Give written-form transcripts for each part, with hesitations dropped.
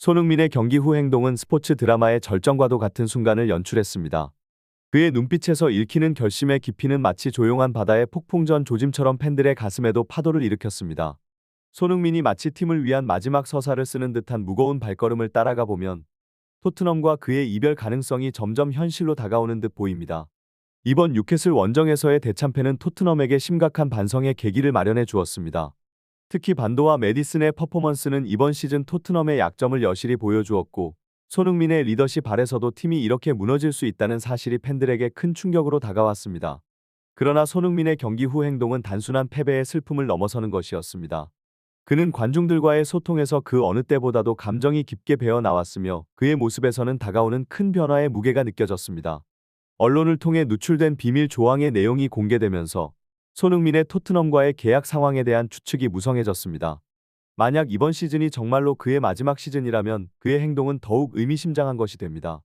손흥민의 경기 후 행동은 스포츠 드라마의 절정과도 같은 순간을 연출했습니다. 그의 눈빛에서 읽히는 결심의 깊이는 마치 조용한 바다의 폭풍전 조짐처럼 팬들의 가슴에도 파도를 일으켰습니다. 손흥민이 마치 팀을 위한 마지막 서사를 쓰는 듯한 무거운 발걸음을 따라가 보면 토트넘과 그의 이별 가능성이 점점 현실로 다가오는 듯 보입니다. 이번 뉴캐슬 원정에서의 대참패는 토트넘에게 심각한 반성의 계기를 마련해 주었습니다. 특히 반도와 메디슨의 퍼포먼스는 이번 시즌 토트넘의 약점을 여실히 보여주었고, 손흥민의 리더십 아래서도 팀이 이렇게 무너질 수 있다는 사실이 팬들에게 큰 충격으로 다가왔습니다. 그러나 손흥민의 경기 후 행동은 단순한 패배의 슬픔을 넘어서는 것이었습니다. 그는 관중들과의 소통에서 그 어느 때보다도 감정이 깊게 배어 나왔으며, 그의 모습에서는 다가오는 큰 변화의 무게가 느껴졌습니다. 언론을 통해 누출된 비밀 조항의 내용이 공개되면서 손흥민의 토트넘과의 계약 상황에 대한 추측이 무성해졌습니다. 만약 이번 시즌이 정말로 그의 마지막 시즌이라면 그의 행동은 더욱 의미심장한 것이 됩니다.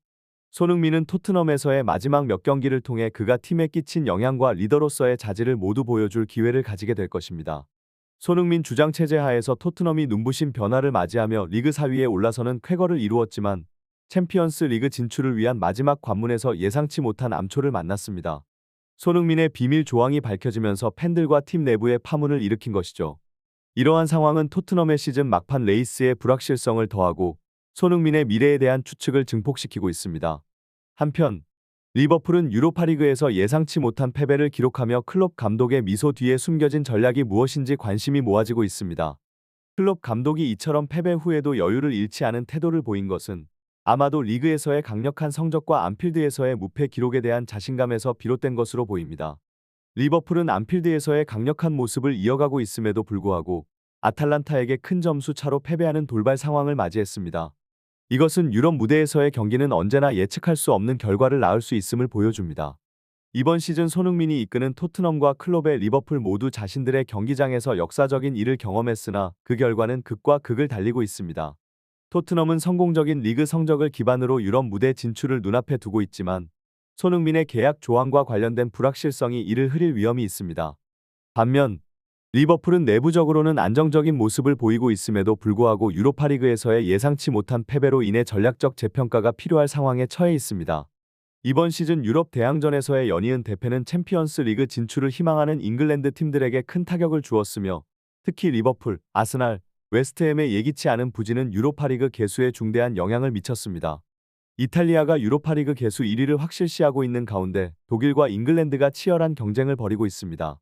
손흥민은 토트넘에서의 마지막 몇 경기를 통해 그가 팀에 끼친 영향과 리더로서의 자질을 모두 보여줄 기회를 가지게 될 것입니다. 손흥민 주장 체제 하에서 토트넘이 눈부신 변화를 맞이하며 리그 4위에 올라서는 쾌거를 이루었지만, 챔피언스 리그 진출을 위한 마지막 관문에서 예상치 못한 암초를 만났습니다. 손흥민의 비밀 조항이 밝혀지면서 팬들과 팀 내부의 파문을 일으킨 것이죠. 이러한 상황은 토트넘의 시즌 막판 레이스의 불확실성을 더하고 손흥민의 미래에 대한 추측을 증폭시키고 있습니다. 한편 리버풀은 유로파리그에서 예상치 못한 패배를 기록하며 클롭 감독의 미소 뒤에 숨겨진 전략이 무엇인지 관심이 모아지고 있습니다. 클롭 감독이 이처럼 패배 후에도 여유를 잃지 않은 태도를 보인 것은 아마도 리그에서의 강력한 성적과 안필드에서의 무패 기록에 대한 자신감에서 비롯된 것으로 보입니다. 리버풀은 안필드에서의 강력한 모습을 이어가고 있음에도 불구하고 아탈란타에게 큰 점수 차로 패배하는 돌발 상황을 맞이했습니다. 이것은 유럽 무대에서의 경기는 언제나 예측할 수 없는 결과를 낳을 수 있음을 보여줍니다. 이번 시즌 손흥민이 이끄는 토트넘과 클롭의 리버풀 모두 자신들의 경기장에서 역사적인 일을 경험했으나 그 결과는 극과 극을 달리고 있습니다. 토트넘은 성공적인 리그 성적을 기반으로 유럽 무대 진출을 눈앞에 두고 있지만, 손흥민의 계약 조항과 관련된 불확실성이 이를 흐릴 위험이 있습니다. 반면 리버풀은 내부적으로는 안정적인 모습을 보이고 있음에도 불구하고 유로파리그에서의 예상치 못한 패배로 인해 전략적 재평가가 필요할 상황에 처해 있습니다. 이번 시즌 유럽 대항전에서의 연이은 대패는 챔피언스 리그 진출을 희망하는 잉글랜드 팀들에게 큰 타격을 주었으며, 특히 리버풀, 아스날, 웨스트햄의 예기치 않은 부진은 유로파리그 개수에 중대한 영향을 미쳤습니다. 이탈리아가 유로파리그 개수 1위를 확실시하고 있는 가운데 독일과 잉글랜드가 치열한 경쟁을 벌이고 있습니다.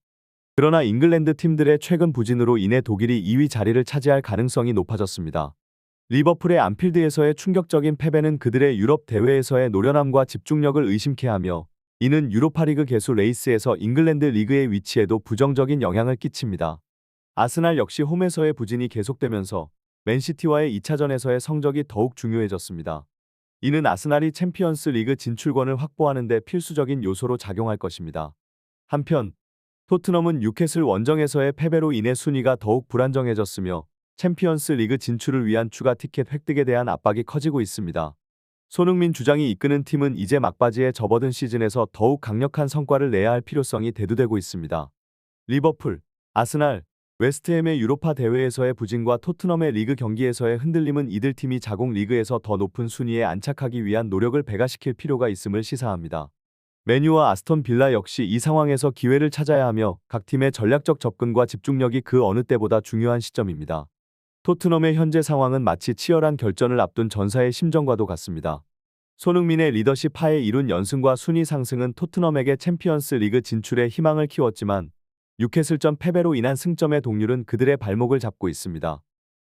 그러나 잉글랜드 팀들의 최근 부진으로 인해 독일이 2위 자리를 차지할 가능성이 높아졌습니다. 리버풀의 안필드에서의 충격적인 패배는 그들의 유럽 대회에서의 노련함과 집중력을 의심케 하며, 이는 유로파리그 개수 레이스에서 잉글랜드 리그의 위치에도 부정적인 영향을 끼칩니다. 아스날 역시 홈에서의 부진이 계속되면서 맨시티와의 2차전에서의 성적이 더욱 중요해졌습니다. 이는 아스날이 챔피언스 리그 진출권을 확보하는 데 필수적인 요소로 작용할 것입니다. 한편 토트넘은 뉴캐슬 원정에서의 패배로 인해 순위가 더욱 불안정해졌으며, 챔피언스 리그 진출을 위한 추가 티켓 획득에 대한 압박이 커지고 있습니다. 손흥민 주장이 이끄는 팀은 이제 막바지에 접어든 시즌에서 더욱 강력한 성과를 내야 할 필요성이 대두되고 있습니다. 리버풀, 아스날, 웨스트햄의 유로파 대회에서의 부진과 토트넘의 리그 경기에서의 흔들림은 이들 팀이 자국 리그에서 더 높은 순위에 안착하기 위한 노력을 배가시킬 필요가 있음을 시사합니다. 맨유와 아스톤 빌라 역시 이 상황에서 기회를 찾아야 하며, 각 팀의 전략적 접근과 집중력이 그 어느 때보다 중요한 시점입니다. 토트넘의 현재 상황은 마치 치열한 결전을 앞둔 전사의 심정과도 같습니다. 손흥민의 리더십 하에 이룬 연승과 순위 상승은 토트넘에게 챔피언스 리그 진출에 희망을 키웠지만, 뉴캐슬전 패배로 인한 승점의 동률은 그들의 발목을 잡고 있습니다.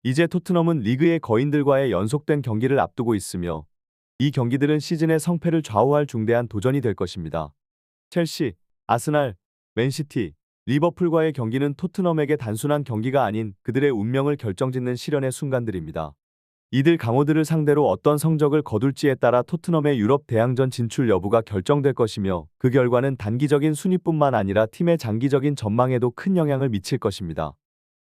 이제 토트넘은 리그의 거인들과의 연속된 경기를 앞두고 있으며, 이 경기들은 시즌의 성패를 좌우할 중대한 도전이 될 것입니다. 첼시, 아스날, 맨시티, 리버풀과의 경기는 토트넘에게 단순한 경기가 아닌 그들의 운명을 결정짓는 시련의 순간들입니다. 이들 강호들을 상대로 어떤 성적을 거둘지에 따라 토트넘의 유럽 대항전 진출 여부가 결정될 것이며, 그 결과는 단기적인 순위뿐만 아니라 팀의 장기적인 전망에도 큰 영향을 미칠 것입니다.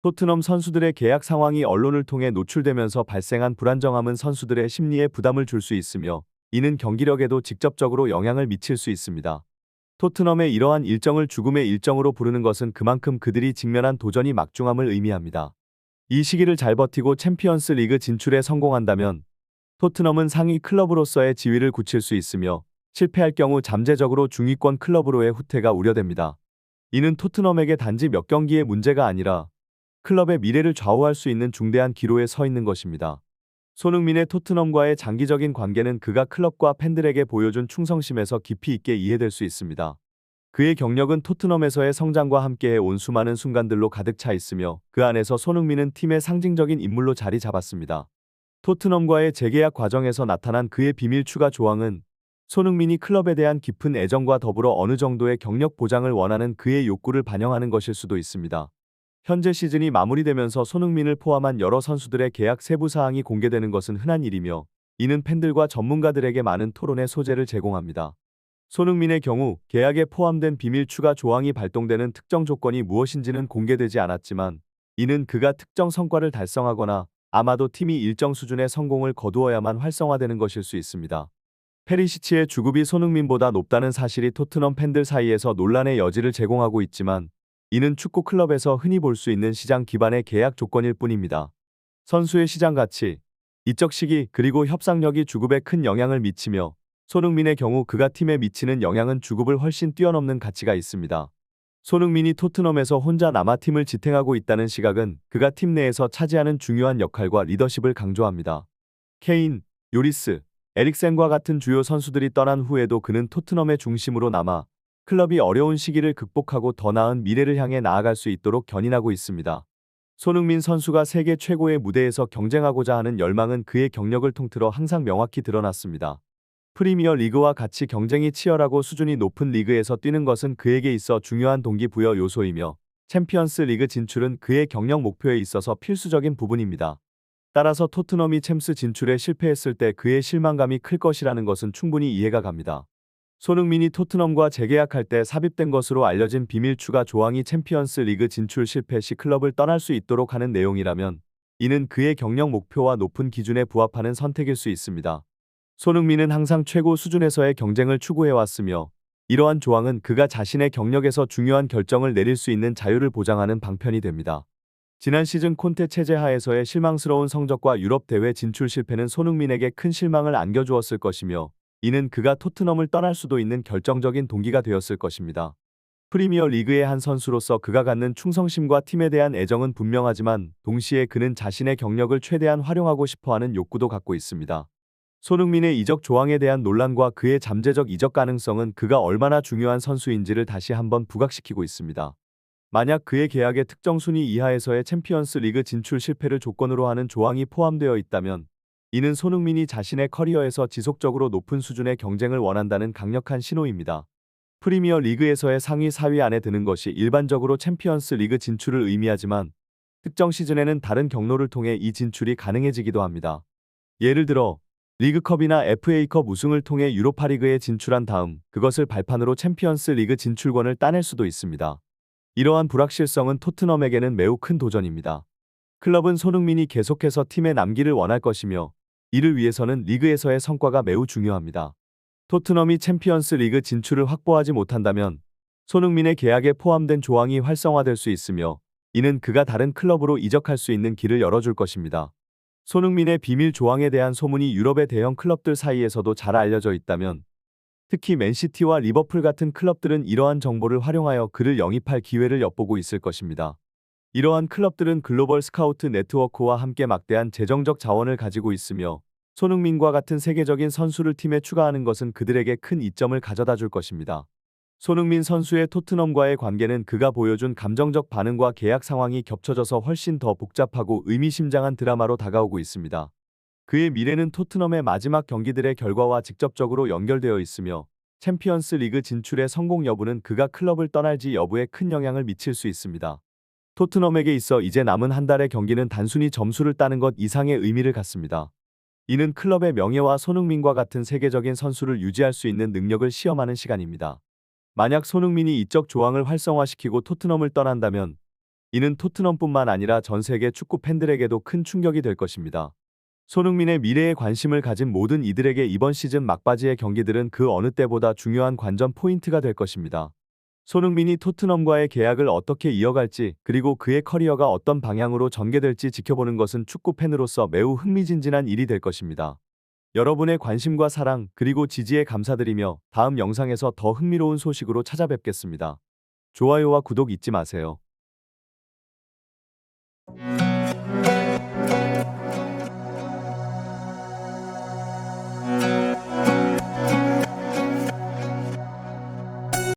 토트넘 선수들의 계약 상황이 언론을 통해 노출되면서 발생한 불안정함은 선수들의 심리에 부담을 줄 수 있으며, 이는 경기력에도 직접적으로 영향을 미칠 수 있습니다. 토트넘의 이러한 일정을 죽음의 일정으로 부르는 것은 그만큼 그들이 직면한 도전이 막중함을 의미합니다. 이 시기를 잘 버티고 챔피언스 리그 진출에 성공한다면 토트넘은 상위 클럽으로서의 지위를 굳힐 수 있으며 실패할 경우 잠재적으로 중위권 클럽으로의 후퇴가 우려됩니다. 이는 토트넘에게 단지 몇 경기의 문제가 아니라 클럽의 미래를 좌우할 수 있는 중대한 기로에 서 있는 것입니다. 손흥민의 토트넘과의 장기적인 관계는 그가 클럽과 팬들에게 보여준 충성심에서 깊이 있게 이해될 수 있습니다. 그의 경력은 토트넘에서의 성장과 함께해 온 수많은 순간들로 가득 차 있으며 그 안에서 손흥민은 팀의 상징적인 인물로 자리 잡았습니다. 토트넘과의 재계약 과정에서 나타난 그의 비밀 추가 조항은 손흥민이 클럽에 대한 깊은 애정과 더불어 어느 정도의 경력 보장을 원하는 그의 욕구를 반영하는 것일 수도 있습니다. 현재 시즌이 마무리되면서 손흥민을 포함한 여러 선수들의 계약 세부 사항이 공개되는 것은 흔한 일이며 이는 팬들과 전문가들에게 많은 토론의 소재를 제공합니다. 손흥민의 경우 계약에 포함된 비밀 추가 조항이 발동되는 특정 조건이 무엇인지는 공개되지 않았지만 이는 그가 특정 성과를 달성하거나 아마도 팀이 일정 수준의 성공을 거두어야만 활성화되는 것일 수 있습니다. 페리시치의 주급이 손흥민보다 높다는 사실이 토트넘 팬들 사이에서 논란의 여지를 제공하고 있지만 이는 축구 클럽에서 흔히 볼 수 있는 시장 기반의 계약 조건일 뿐입니다. 선수의 시장 가치, 이적 시기 그리고 협상력이 주급에 큰 영향을 미치며 손흥민의 경우 그가 팀에 미치는 영향은 주급을 훨씬 뛰어넘는 가치가 있습니다. 손흥민이 토트넘에서 혼자 남아 팀을 지탱하고 있다는 시각은 그가 팀 내에서 차지하는 중요한 역할과 리더십을 강조합니다. 케인, 요리스, 에릭센과 같은 주요 선수들이 떠난 후에도 그는 토트넘의 중심으로 남아 클럽이 어려운 시기를 극복하고 더 나은 미래를 향해 나아갈 수 있도록 견인하고 있습니다. 손흥민 선수가 세계 최고의 무대에서 경쟁하고자 하는 열망은 그의 경력을 통틀어 항상 명확히 드러났습니다. 프리미어 리그와 같이 경쟁이 치열하고 수준이 높은 리그에서 뛰는 것은 그에게 있어 중요한 동기부여 요소이며 챔피언스 리그 진출은 그의 경력 목표에 있어서 필수적인 부분입니다. 따라서 토트넘이 챔스 진출에 실패했을 때 그의 실망감이 클 것이라는 것은 충분히 이해가 갑니다. 손흥민이 토트넘과 재계약할 때 삽입된 것으로 알려진 비밀 추가 조항이 챔피언스 리그 진출 실패 시 클럽을 떠날 수 있도록 하는 내용이라면 이는 그의 경력 목표와 높은 기준에 부합하는 선택일 수 있습니다. 손흥민은 항상 최고 수준에서의 경쟁을 추구해왔으며 이러한 조항은 그가 자신의 경력에서 중요한 결정을 내릴 수 있는 자유를 보장하는 방편이 됩니다. 지난 시즌 콘테 체제 하에서의 실망스러운 성적과 유럽 대회 진출 실패는 손흥민에게 큰 실망을 안겨주었을 것이며 이는 그가 토트넘을 떠날 수도 있는 결정적인 동기가 되었을 것입니다. 프리미어 리그의 한 선수로서 그가 갖는 충성심과 팀에 대한 애정은 분명하지만 동시에 그는 자신의 경력을 최대한 활용하고 싶어하는 욕구도 갖고 있습니다. 손흥민의 이적 조항에 대한 논란과 그의 잠재적 이적 가능성은 그가 얼마나 중요한 선수인지를 다시 한번 부각시키고 있습니다. 만약 그의 계약의 특정 순위 이하에서의 챔피언스 리그 진출 실패를 조건으로 하는 조항이 포함되어 있다면 이는 손흥민이 자신의 커리어에서 지속적으로 높은 수준의 경쟁을 원한다는 강력한 신호입니다. 프리미어 리그에서의 상위 4위 안에 드는 것이 일반적으로 챔피언스 리그 진출을 의미하지만 특정 시즌에는 다른 경로를 통해 이 진출이 가능해지기도 합니다. 예를 들어 리그컵이나 FA컵 우승을 통해 유로파리그에 진출한 다음 그것을 발판으로 챔피언스 리그 진출권을 따낼 수도 있습니다. 이러한 불확실성은 토트넘에게는 매우 큰 도전입니다. 클럽은 손흥민이 계속해서 팀에 남기를 원할 것이며 이를 위해서는 리그에서의 성과가 매우 중요합니다. 토트넘이 챔피언스 리그 진출을 확보하지 못한다면 손흥민의 계약에 포함된 조항이 활성화될 수 있으며 이는 그가 다른 클럽으로 이적할 수 있는 길을 열어줄 것입니다. 손흥민의 비밀 조항에 대한 소문이 유럽의 대형 클럽들 사이에서도 잘 알려져 있다면 특히 맨시티와 리버풀 같은 클럽들은 이러한 정보를 활용하여 그를 영입할 기회를 엿보고 있을 것입니다. 이러한 클럽들은 글로벌 스카우트 네트워크와 함께 막대한 재정적 자원을 가지고 있으며 손흥민과 같은 세계적인 선수를 팀에 추가하는 것은 그들에게 큰 이점을 가져다 줄 것입니다. 손흥민 선수의 토트넘과의 관계는 그가 보여준 감정적 반응과 계약 상황이 겹쳐져서 훨씬 더 복잡하고 의미심장한 드라마로 다가오고 있습니다. 그의 미래는 토트넘의 마지막 경기들의 결과와 직접적으로 연결되어 있으며 챔피언스 리그 진출의 성공 여부는 그가 클럽을 떠날지 여부에 큰 영향을 미칠 수 있습니다. 토트넘에게 있어 이제 남은 한 달의 경기는 단순히 점수를 따는 것 이상의 의미를 갖습니다. 이는 클럽의 명예와 손흥민과 같은 세계적인 선수를 유지할 수 있는 능력을 시험하는 시간입니다. 만약 손흥민이 이적 조항을 활성화시키고 토트넘을 떠난다면 이는 토트넘뿐만 아니라 전 세계 축구 팬들에게도 큰 충격이 될 것입니다. 손흥민의 미래에 관심을 가진 모든 이들에게 이번 시즌 막바지의 경기들은 그 어느 때보다 중요한 관전 포인트가 될 것입니다. 손흥민이 토트넘과의 계약을 어떻게 이어갈지, 그리고 그의 커리어가 어떤 방향으로 전개될지 지켜보는 것은 축구 팬으로서 매우 흥미진진한 일이 될 것입니다. 여러분의 관심과 사랑, 그리고 지지에 감사드리며 다음 영상에서 더 흥미로운 소식으로 찾아뵙겠습니다. 좋아요와 구독 잊지 마세요.